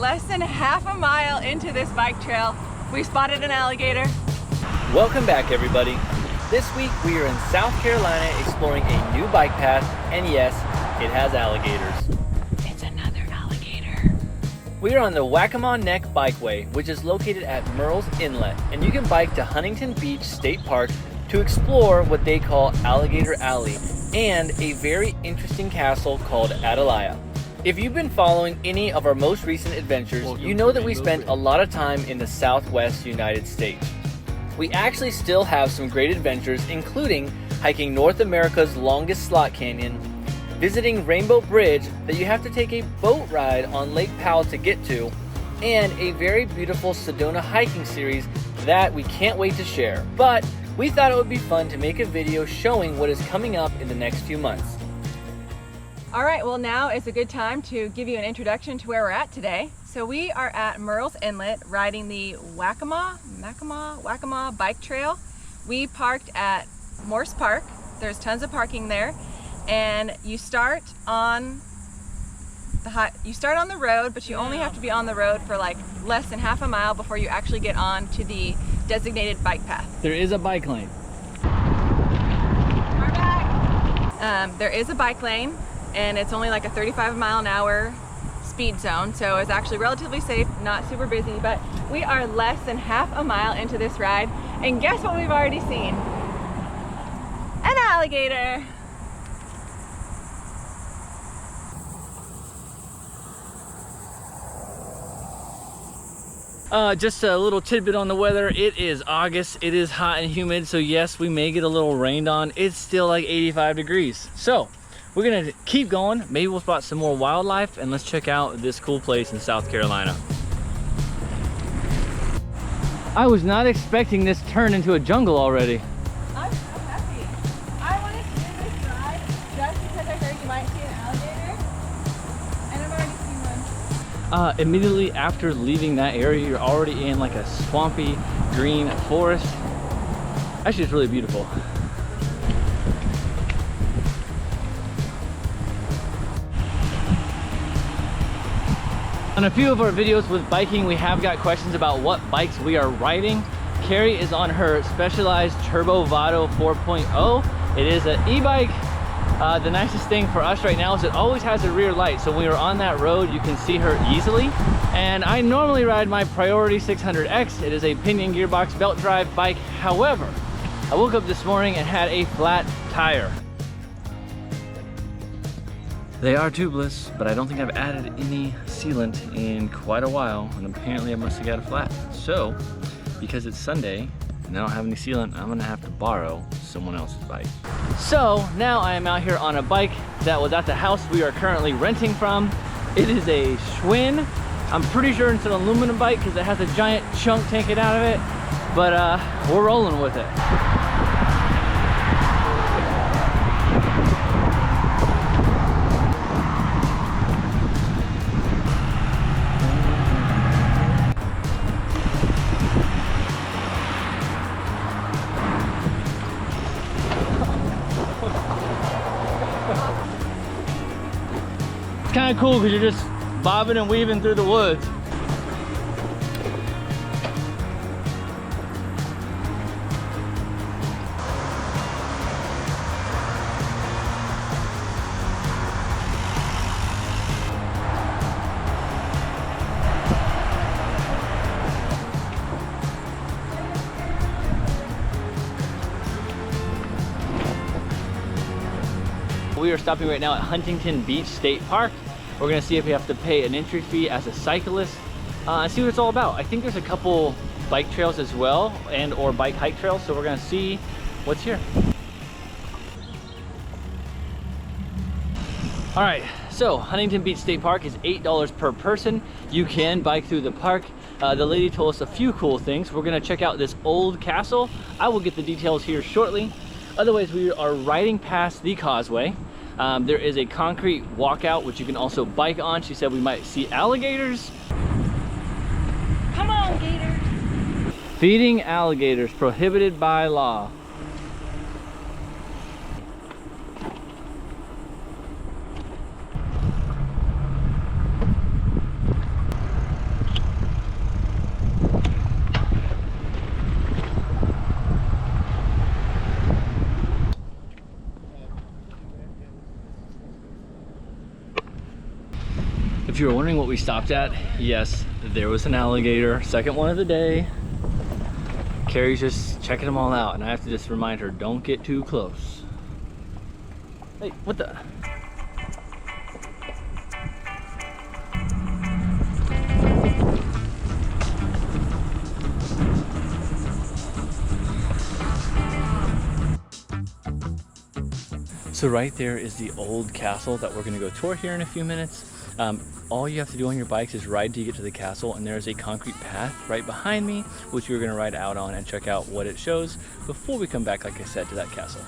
less than half a mile into this bike trail, we spotted an alligator. Welcome back, everybody. This week we are in South Carolina exploring a new bike path, and yes, it has alligators. It's another alligator. We are on the Waccamaw Neck Bikeway, which is located at Murrells Inlet, and you can bike to Huntington Beach State Park to explore what they call Alligator Alley and a very interesting castle called Atalaya. If you've been following any of our most recent adventures, you know that we spent a lot of time in the Southwest United States. We actually still have some great adventures, including hiking North America's longest slot canyon, visiting Rainbow Bridge that you have to take a boat ride on Lake Powell to get to, and a very beautiful Sedona hiking series that we can't wait to share. But we thought it would be fun to make a video showing what is coming up in the next few months. All right, well now is a good time to give you an introduction to where we're at today. So we are at Murrells Inlet riding the Waccamaw bike trail. We parked at Morse Park. There's tons of parking there. And you start on the road, but you only have to be on the road for like less than half a mile before you actually get on to the designated bike path. There is a bike lane. We're back. There is a bike lane, and it's only like a 35-mile-an-hour speed zone, so it's actually relatively safe, not super busy. But we are less than half a mile into this ride, and guess what we've already seen? An alligator. Just a little tidbit on the weather. It is August, it is hot and humid, so yes, we may get a little rained on. It's still like 85 degrees. So we're gonna keep going. Maybe we'll spot some more wildlife, and let's check out this cool place in South Carolina. I was not expecting this turn into a jungle already. I'm so happy. I wanted to do this ride just because I heard you might see an alligator, and I've already seen one. Immediately after leaving that area, you're already in like a swampy green forest. Actually, it's really beautiful. On a few of our videos with biking, we have got questions about what bikes we are riding. Kari is on her Specialized Turbo Vado 4.0. It is an e-bike. The nicest thing for us right now is it always has a rear light, so when you're on that road, you can see her easily. And I normally ride my Priority 600X. It is a pinion gearbox belt drive bike. However, I woke up this morning and had a flat tire. They are tubeless, but I don't think I've added any sealant in quite a while, and apparently I must have got a flat. So, because it's Sunday and I don't have any sealant, I'm gonna have to borrow someone else's bike. So now I am out here on a bike that was at the house we are currently renting from. It is a Schwinn. I'm pretty sure it's an aluminum bike because it has a giant chunk taken out of it, but we're rolling with it. It's kind of cool because you're just bobbing and weaving through the woods. We are stopping right now at Huntington Beach State Park. We're gonna see if we have to pay an entry fee as a cyclist and see what it's all about. I think there's a couple bike trails as well, and or bike hike trails, so we're gonna see what's here. All right, so Huntington Beach State Park is $8 per person. You can bike through the park. The lady told us a few cool things. We're gonna check out this old castle. I will get the details here shortly. Otherwise, we are riding past the causeway. There is a concrete walkout, which you can also bike on. She said we might see alligators. Come on, gators. Feeding alligators, prohibited by law. If you were wondering what we stopped at, yes, there was an alligator. Second one of the day. Kari's just checking them all out, and I have to just remind her, don't get too close. Hey, what the? So right there is the old castle that we're gonna go tour here in a few minutes. All you have to do on your bikes is ride till you get to the castle, and there's a concrete path right behind me, which we're gonna ride out on and check out what it shows before we come back, like I said, to that castle.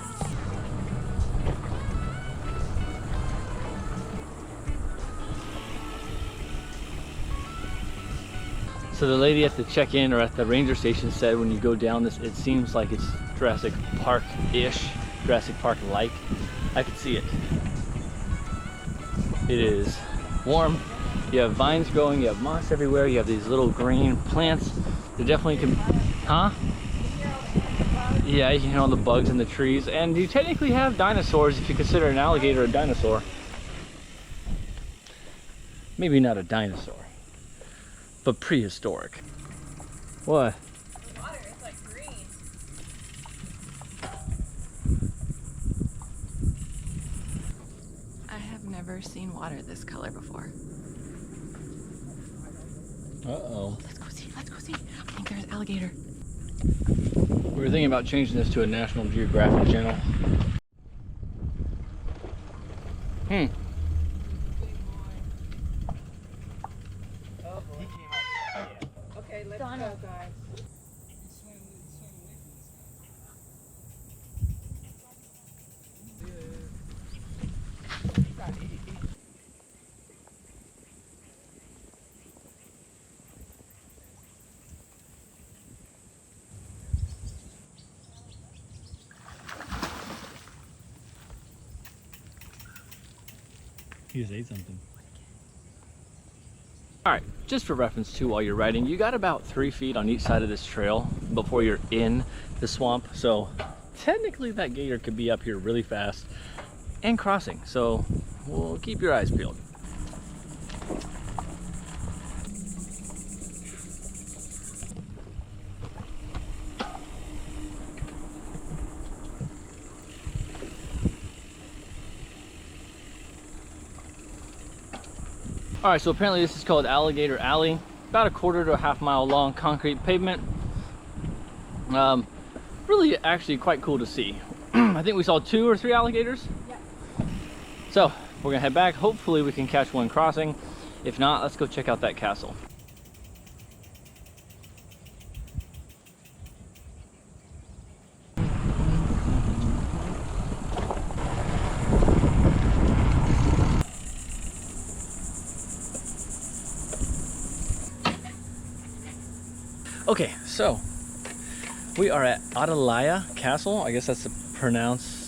So the lady at the check-in or at the ranger station said when you go down this, it seems like it's Jurassic Park-ish, Jurassic Park-like. I could see it. It is warm. You have vines growing, you have moss everywhere, you have these little green plants. They definitely can, huh? Yeah, you can hear all the bugs in the trees. And you technically have dinosaurs if you consider an alligator a dinosaur. Maybe not a dinosaur, but prehistoric. What? The water is like green. I have never seen water this color before. Uh-oh. Let's go see, let's go see. I think there's alligator. We were thinking about changing this to a National Geographic channel. Okay, let's go, guys. He just ate something. All right, just for reference too, while you're riding, you got about 3 feet on each side of this trail before you're in the swamp. So technically that gator could be up here really fast and crossing. So we'll keep your eyes peeled. All right, so apparently this is called Alligator Alley. About a quarter to a half mile long concrete pavement. Really actually quite cool to see. I think we saw 2 or 3 alligators. Yeah. So we're gonna head back. Hopefully we can catch one crossing. If not, let's go check out that castle. Okay, so we are at Atalaya Castle. I guess that's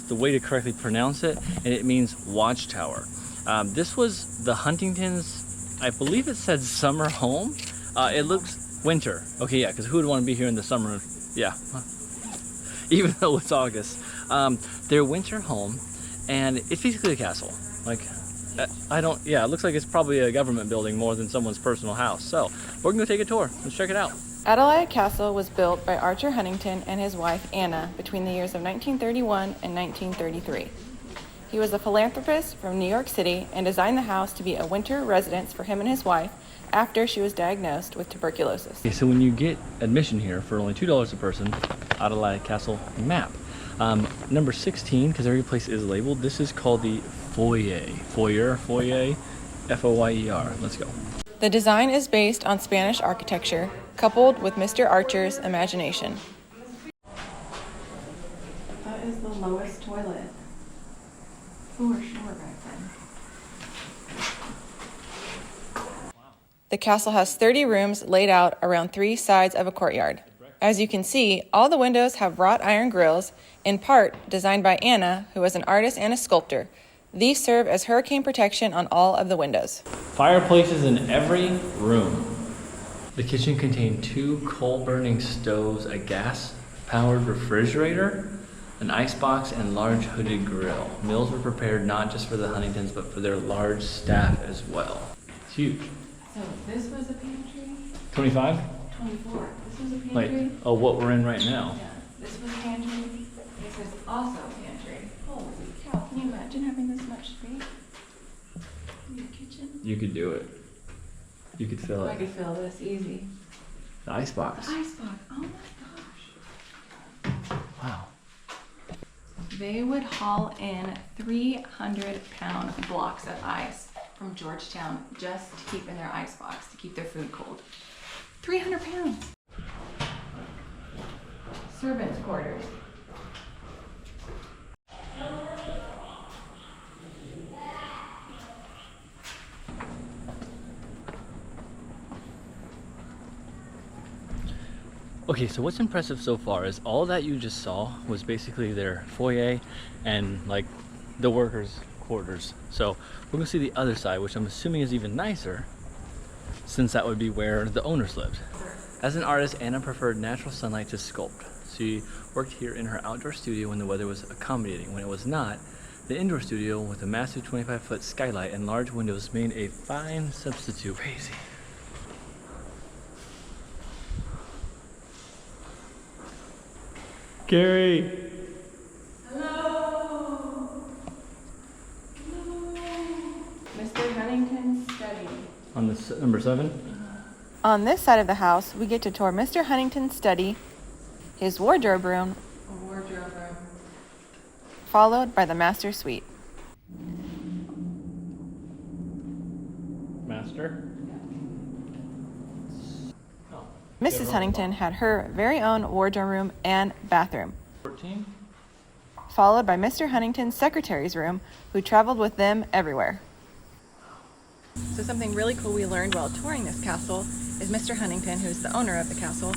the way to correctly pronounce it, and it means watchtower. This was the Huntingtons', I believe it said summer home. It looks winter. Okay, yeah, because who would want to be here in the summer? Yeah, even though it's August. Their winter home, and it's basically a castle. Like, it looks like it's probably a government building more than someone's personal house. So we're gonna go take a tour. Let's check it out. Atalaya Castle was built by Archer Huntington and his wife Anna between the years of 1931 and 1933. He was a philanthropist from New York City and designed the house to be a winter residence for him and his wife after she was diagnosed with tuberculosis. Okay, so when you get admission here for only $2 a person, Atalaya Castle map. Number 16, because every place is labeled, this is called the foyer, F-O-Y-E-R. Let's go. The design is based on Spanish architecture, coupled with Mr. Archer's imagination. That is the lowest toilet for sure back then. The castle has 30 rooms laid out around 3 sides of a courtyard. As you can see, all the windows have wrought iron grills, in part designed by Anna, who was an artist and a sculptor. These serve as hurricane protection on all of the windows. Fireplaces in every room. The kitchen contained 2 coal-burning stoves, a gas-powered refrigerator, an icebox, and large hooded grill. Meals were prepared not just for the Huntingtons, but for their large staff as well. huge. So this was a pantry. 25? 24. This was a pantry. Like, oh, what we're in right now. Yeah. This was a pantry. This is also a pantry. Holy cow! Can you imagine having this much space in your kitchen? You could do it. You could fill I it. could fill this easy. The icebox. The icebox. Oh my gosh. Wow. They would haul in 300-pound blocks of ice from Georgetown just to keep in their icebox, to keep their food cold. 300 pounds. Servants' quarters. Okay, so what's impressive so far is all that you just saw was basically their foyer and like the workers' quarters. So we're gonna see the other side, which I'm assuming is even nicer, since that would be where the owners lived. As an artist, Anna preferred natural sunlight to sculpt. She worked here in her outdoor studio when the weather was accommodating. When it was not, the indoor studio with a massive 25-foot skylight and large windows made a fine substitute. Crazy. Kari! Hello! Hello! Mr. Huntington's study. On this number 7? On this side of the house, we get to tour Mr. Huntington's study, his wardrobe room, followed by the master suite. Master? Mrs. Huntington had her very own wardrobe room and bathroom, 14? followed by Mr. Huntington's secretary's room, who traveled with them everywhere. So something really cool we learned while touring this castle is Mr. Huntington, who's the owner of the castle,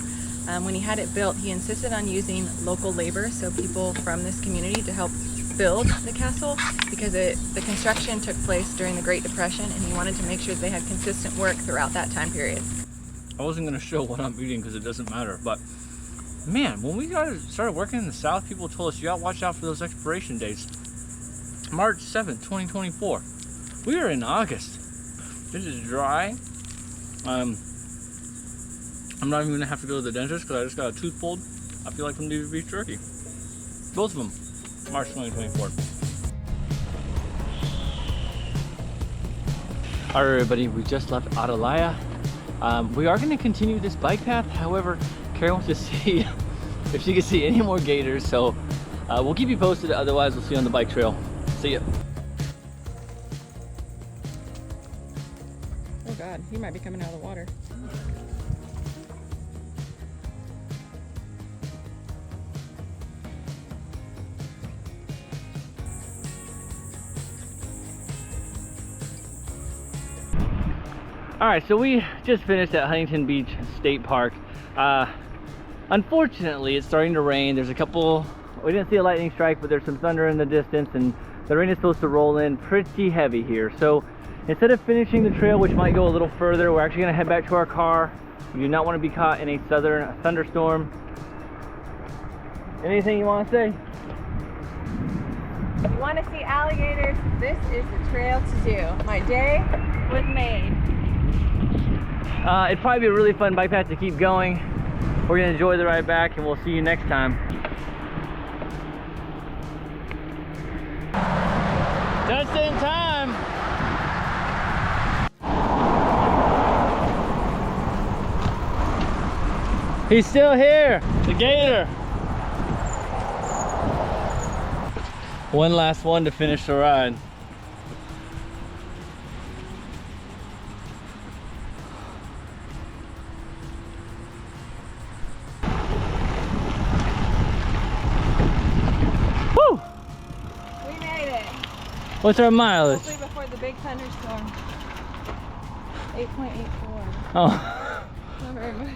when he had it built, he insisted on using local labor, so people from this community, to help build the castle, because the construction took place during the Great Depression, and he wanted to make sure that they had consistent work throughout that time period. I wasn't going to show what I'm eating because it doesn't matter, but man, when we started working in the South, people told us you got to watch out for those expiration dates. March 7th, 2024. We are in August. This is dry. I'm not even going to have to go to the dentist because I just got a tooth pulled. I feel like some beef jerky. Both of them, March 2024. All right, everybody, we just left Atalaya. We are going to continue this bike path. However, Kari wants to see if she can see any more gators, so we'll keep you posted. Otherwise, we'll see you on the bike trail. See ya. Oh God, he might be coming out of the water. All right, so we just finished at Huntington Beach State Park. Unfortunately, it's starting to rain. There's a couple, we didn't see a lightning strike, but there's some thunder in the distance, and the rain is supposed to roll in pretty heavy here. So instead of finishing the trail, which might go a little further, we're actually gonna head back to our car. We do not want to be caught in a thunderstorm. Anything you want to say? If you want to see alligators, this is the trail to do. My day was made. It'd probably be a really fun bike path to keep going. We're gonna enjoy the ride back, and we'll see you next time. Just in time. He's still here, the gator. One last one to finish the ride. Woo! We made it. What's our mileage? Hopefully before the big thunderstorm. 8.84. Oh. Not very much.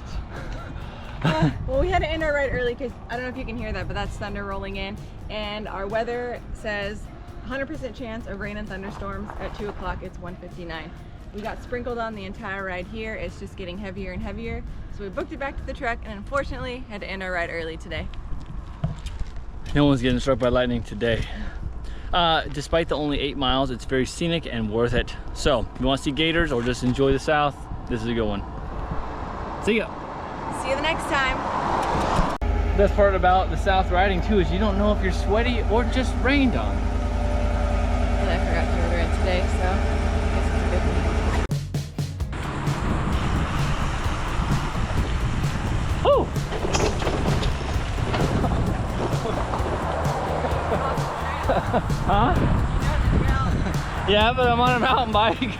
Well, we had to end our ride early because I don't know if you can hear that, but that's thunder rolling in. And our weather says 100% chance of rain and thunderstorms. At 2 o'clock, it's 1:59. We got sprinkled on the entire ride here. It's just getting heavier and heavier. So we booked it back to the truck and unfortunately had to end our ride early today. No one's getting struck by lightning today. Despite the only 8 miles, it's very scenic and worth it. So if you want to see gators or just enjoy the South, this is a good one. See ya. See you the next time. Best part about the South riding too is you don't know if you're sweaty or just rained on. And I forgot to order it today, so I guess it's a good one. Woo! Huh? Yeah, but I'm on a mountain bike.